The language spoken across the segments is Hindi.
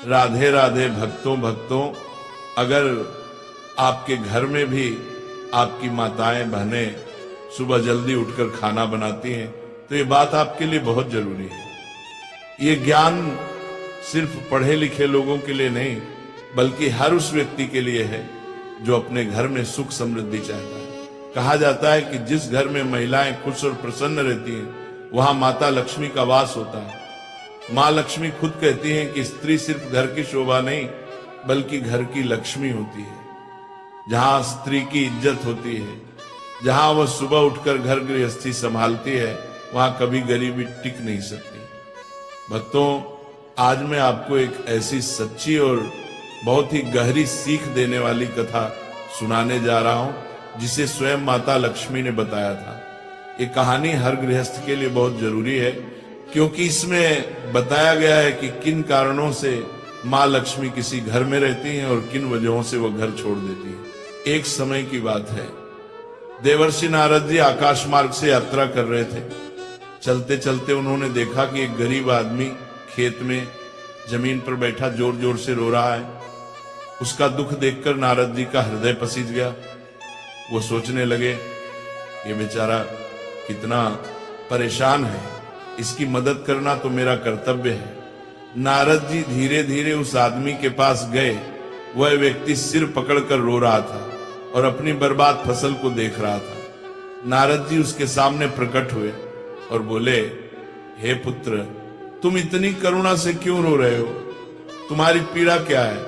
राधे राधे भक्तों भक्तों, अगर आपके घर में भी आपकी माताएं बहनें सुबह जल्दी उठकर खाना बनाती हैं तो ये बात आपके लिए बहुत जरूरी है। ये ज्ञान सिर्फ पढ़े लिखे लोगों के लिए नहीं बल्कि हर उस व्यक्ति के लिए है जो अपने घर में सुख समृद्धि चाहता है। कहा जाता है कि जिस घर में महिलाएं खुश और प्रसन्न रहती हैं वहां माता लक्ष्मी का वास होता है। माँ लक्ष्मी खुद कहती हैं कि स्त्री सिर्फ घर की शोभा नहीं बल्कि घर की लक्ष्मी होती है। जहां स्त्री की इज्जत होती है, जहां वह सुबह उठकर घर गृहस्थी संभालती है, वहां कभी गरीबी टिक नहीं सकती। भक्तों, आज मैं आपको एक ऐसी सच्ची और बहुत ही गहरी सीख देने वाली कथा सुनाने जा रहा हूं जिसे स्वयं माता लक्ष्मी ने बताया था। ये कहानी हर गृहस्थ के लिए बहुत जरूरी है क्योंकि इसमें बताया गया है कि किन कारणों से माँ लक्ष्मी किसी घर में रहती हैं और किन वजहों से वह घर छोड़ देती है। एक समय की बात है, देवर्षि नारद जी आकाश मार्ग से यात्रा कर रहे थे। चलते चलते उन्होंने देखा कि एक गरीब आदमी खेत में जमीन पर बैठा जोर जोर से रो रहा है। उसका दुख देखकर नारद जी का हृदय पसीज गया। वो सोचने लगे, ये बेचारा कितना परेशान है, इसकी मदद करना तो मेरा कर्तव्य है। नारद जी धीरे धीरे उस आदमी के पास गए। वह व्यक्ति सिर पकड़कर रो रहा था और अपनी बर्बाद फसल को देख रहा था। नारद जी उसके सामने प्रकट हुए और बोले, हे पुत्र, तुम इतनी करुणा से क्यों रो रहे हो? तुम्हारी पीड़ा क्या है?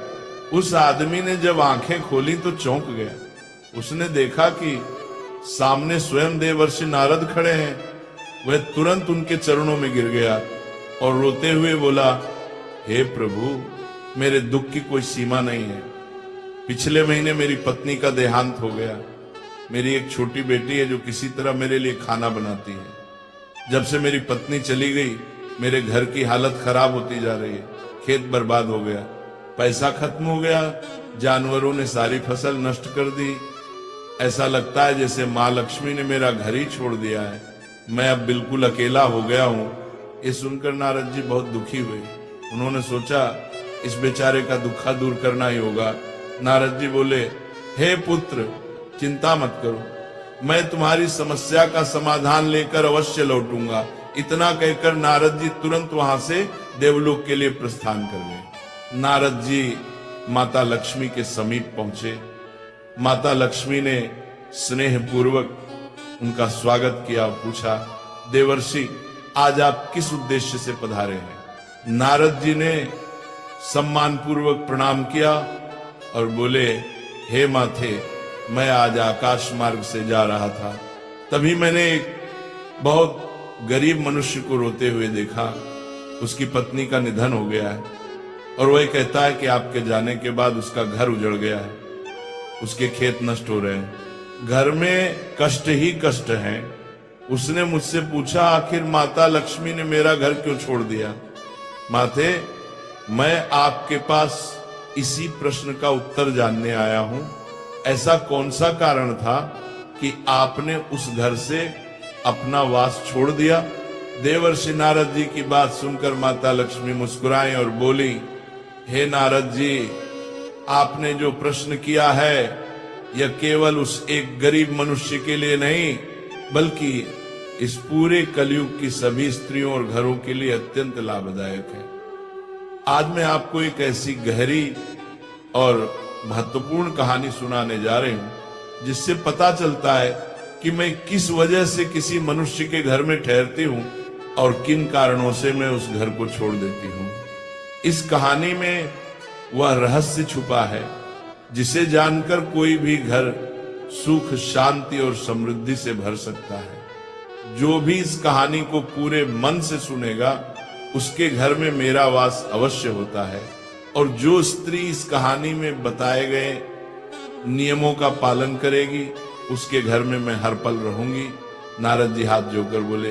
उस आदमी ने जब आंखें खोली तो चौंक गया। उसने देखा कि सामने स्वयं देवर्षि नारद खड़े हैं। वह तुरंत उनके चरणों में गिर गया और रोते हुए बोला, हे प्रभु, मेरे दुख की कोई सीमा नहीं है। पिछले महीने मेरी पत्नी का देहांत हो गया। मेरी एक छोटी बेटी है जो किसी तरह मेरे लिए खाना बनाती है। जब से मेरी पत्नी चली गई मेरे घर की हालत खराब होती जा रही है। खेत बर्बाद हो गया, पैसा खत्म हो गया, जानवरों ने सारी फसल नष्ट कर दी। ऐसा लगता है जैसे माँ लक्ष्मी ने मेरा घर ही छोड़ दिया है। मैं अब बिल्कुल अकेला हो गया हूँ। ये सुनकर नारद जी बहुत दुखी हुए। उन्होंने सोचा इस बेचारे का दुखा दूर करना ही होगा। नारद जी बोले, हे पुत्र, चिंता मत करो, मैं तुम्हारी समस्या का समाधान लेकर अवश्य लौटूंगा। इतना कहकर नारद जी तुरंत वहां से देवलोक के लिए प्रस्थान कर गए। नारद जी माता लक्ष्मी के समीप पहुंचे। माता लक्ष्मी ने स्नेह पूर्वक उनका स्वागत किया। पूछा, देवर्षि, आज आप किस उद्देश्य से पधारे हैं? नारद जी ने सम्मान पूर्वक प्रणाम किया और बोले, हे माथे, मैं आज आकाश मार्ग से जा रहा था। तभी मैंने एक बहुत गरीब मनुष्य को रोते हुए देखा। उसकी पत्नी का निधन हो गया है और वह कहता है कि आपके जाने के बाद उसका घर उजड़ गया है, उसके खेत नष्ट हो रहे हैं, घर में कष्ट ही कष्ट है। उसने मुझसे पूछा, आखिर माता लक्ष्मी ने मेरा घर क्यों छोड़ दिया? माथे, मैं आपके पास इसी प्रश्न का उत्तर जानने आया हूं। ऐसा कौन सा कारण था कि आपने उस घर से अपना वास छोड़ दिया? देवर्षि नारद जी की बात सुनकर माता लक्ष्मी मुस्कुराई और बोली, हे नारद जी, आपने जो प्रश्न किया है यह केवल उस एक गरीब मनुष्य के लिए नहीं बल्कि इस पूरे कलयुग की सभी स्त्रियों और घरों के लिए अत्यंत लाभदायक है। आज मैं आपको एक ऐसी गहरी और महत्वपूर्ण कहानी सुनाने जा रही हूं जिससे पता चलता है कि मैं किस वजह से किसी मनुष्य के घर में ठहरती हूं और किन कारणों से मैं उस घर को छोड़ देती हूं। इस कहानी में वह रहस्य छुपा है जिसे जानकर कोई भी घर सुख, शांति और समृद्धि से भर सकता है। जो भी इस कहानी को पूरे मन से सुनेगा उसके घर में मेरा वास अवश्य होता है और जो स्त्री इस कहानी में बताए गए नियमों का पालन करेगी उसके घर में मैं हर पल रहूंगी। नारद जी हाथ जोड़कर बोले,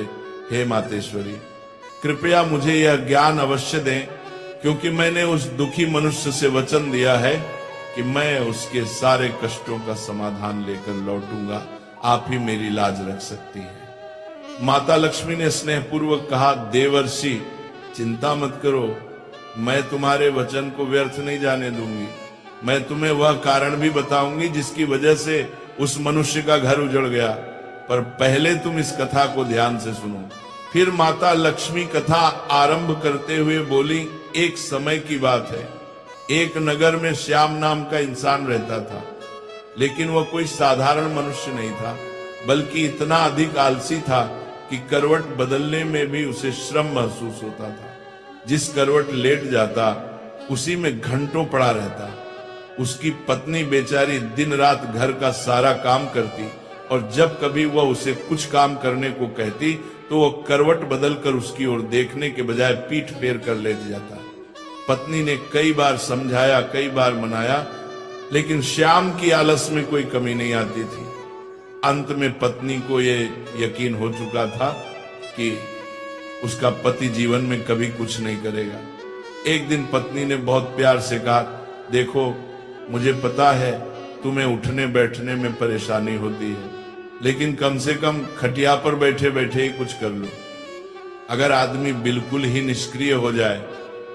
हे मातेश्वरी, कृपया मुझे यह ज्ञान अवश्य दें क्योंकि मैंने उस दुखी मनुष्य से वचन दिया है कि मैं उसके सारे कष्टों का समाधान लेकर लौटूंगा। आप ही मेरी लाज रख सकती हैं। माता लक्ष्मी ने स्नेह पूर्वक कहा, देवर्षि, चिंता मत करो, मैं तुम्हारे वचन को व्यर्थ नहीं जाने दूंगी। मैं तुम्हें वह कारण भी बताऊंगी जिसकी वजह से उस मनुष्य का घर उजड़ गया, पर पहले तुम इस कथा को ध्यान से सुनो। फिर माता लक्ष्मी कथा आरंभ करते हुए बोली, एक समय की बात है, एक नगर में श्याम नाम का इंसान रहता था, लेकिन वह कोई साधारण मनुष्य नहीं था, बल्कि इतना अधिक आलसी था कि करवट बदलने में भी उसे श्रम महसूस होता था। जिस करवट लेट जाता उसी में घंटों पड़ा रहता। उसकी पत्नी बेचारी दिन रात घर का सारा काम करती, और जब कभी वह उसे कुछ काम करने को कहती तो वह करवट बदलकर उसकी ओर देखने के बजाय पीठ फेर कर लेट जाता। पत्नी ने कई बार समझाया, कई बार मनाया, लेकिन श्याम की आलस में कोई कमी नहीं आती थी। अंत में पत्नी को यह यकीन हो चुका था कि उसका पति जीवन में कभी कुछ नहीं करेगा। एक दिन पत्नी ने बहुत प्यार से कहा, देखो मुझे पता है तुम्हें उठने बैठने में परेशानी होती है, लेकिन कम से कम खटिया पर बैठे बैठे ही कुछ कर लो। अगर आदमी बिल्कुल ही निष्क्रिय हो जाए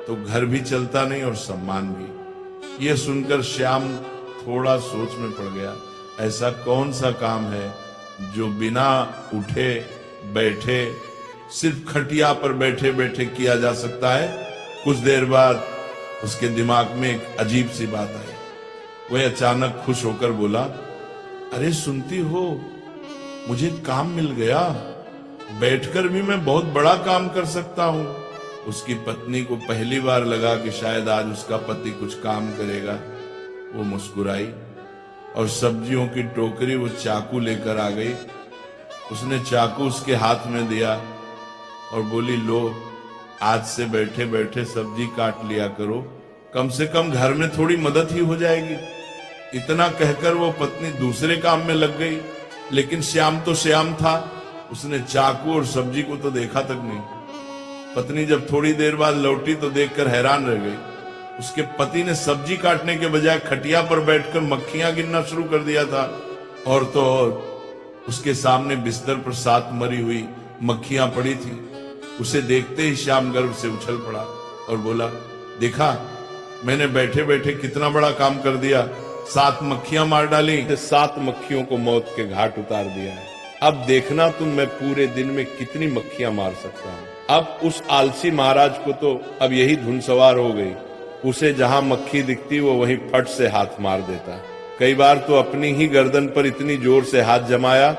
तो घर भी चलता नहीं और सम्मान भी। यह सुनकर श्याम थोड़ा सोच में पड़ गया। ऐसा कौन सा काम है जो बिना उठे बैठे सिर्फ खटिया पर बैठे बैठे किया जा सकता है। कुछ देर बाद उसके दिमाग में एक अजीब सी बात आई। वह अचानक खुश होकर बोला, अरे सुनती हो, मुझे काम मिल गया, बैठकर भी मैं बहुत बड़ा काम कर सकता हूं। उसकी पत्नी को पहली बार लगा कि शायद आज उसका पति कुछ काम करेगा। वो मुस्कुराई और सब्जियों की टोकरी वो चाकू लेकर आ गई। उसने चाकू उसके हाथ में दिया और बोली, लो आज से बैठे बैठे सब्जी काट लिया करो, कम से कम घर में थोड़ी मदद ही हो जाएगी। इतना कहकर वो पत्नी दूसरे काम में लग गई, लेकिन श्याम तो श्याम था, उसने चाकू और सब्जी को तो देखा तक नहीं। पत्नी जब थोड़ी देर बाद लौटी तो देखकर हैरान रह गई। उसके पति ने सब्जी काटने के बजाय खटिया पर बैठकर मक्खियां गिनना शुरू कर दिया था। और तो और उसके सामने बिस्तर पर 7 मरी हुई मक्खियां पड़ी थी। उसे देखते ही श्याम गर्व से उछल पड़ा और बोला, देखा मैंने बैठे बैठे कितना बड़ा काम कर दिया, 7 मक्खियां मार डाली, 7 मक्खियों को मौत के घाट उतार दिया है। अब देखना तुम मैं पूरे दिन में कितनी मक्खियां मार सकता हूं। अब उस आलसी महाराज को तो अब यही धुन सवार हो गई। उसे जहां मक्खी दिखती वो वहीं फट से हाथ मार देता। कई बार तो अपनी ही गर्दन पर इतनी जोर से हाथ जमाया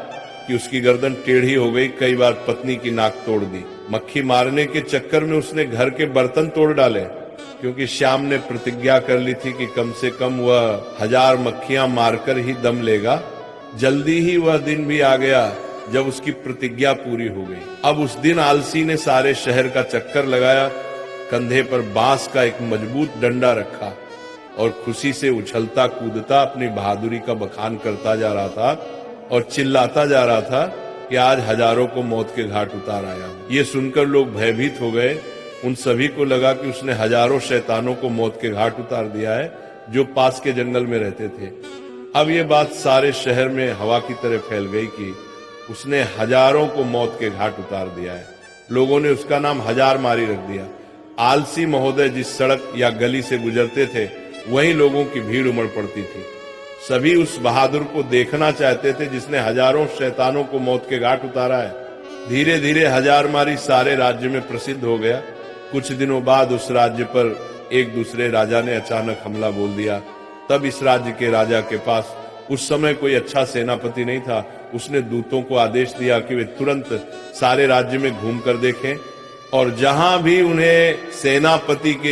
कि उसकी गर्दन टेढ़ी हो गई। कई बार पत्नी की नाक तोड़ दी। मक्खी मारने के चक्कर में उसने घर के बर्तन तोड़ डाले, क्योंकि श्याम ने प्रतिज्ञा कर ली थी कि कम से कम वह 1000 मक्खियां मारकर ही दम लेगा। जल्दी ही वह दिन भी आ गया जब उसकी प्रतिज्ञा पूरी हो गई। अब उस दिन आलसी ने सारे शहर का चक्कर लगाया, कंधे पर बांस का एक मजबूत डंडा रखा और खुशी से उछलता कूदता अपनी बहादुरी का बखान करता जा रहा था और चिल्लाता जा रहा था कि आज हजारों को मौत के घाट उतार आया। ये सुनकर लोग भयभीत हो गए। उन सभी को लगा कि उसने हजारों शैतानों को मौत के घाट उतार दिया है जो पास के जंगल में रहते थे। अब ये बात सारे शहर में हवा की तरह फैल गई कि उसने हजारों को मौत के घाट उतार दिया है। लोगों ने उसका नाम 1000 मारी रख दिया। आलसी महोदय जिस सड़क या गली से गुजरते थे वहीं लोगों की भीड़ उमड़ पड़ती थी। सभी उस बहादुर को देखना चाहते थे जिसने हजारों शैतानों को मौत के घाट उतारा है। धीरे धीरे 1000 मारी सारे राज्य में प्रसिद्ध हो गया। कुछ दिनों बाद उस राज्य पर एक दूसरे राजा ने अचानक हमला बोल दिया। तब इस राज्य के राजा के पास उस समय कोई अच्छा सेनापति नहीं था। उसने दूतों को आदेश दिया कि वे तुरंत सारे राज्य में घूम कर देखें और जहां भी उन्हें सेनापति के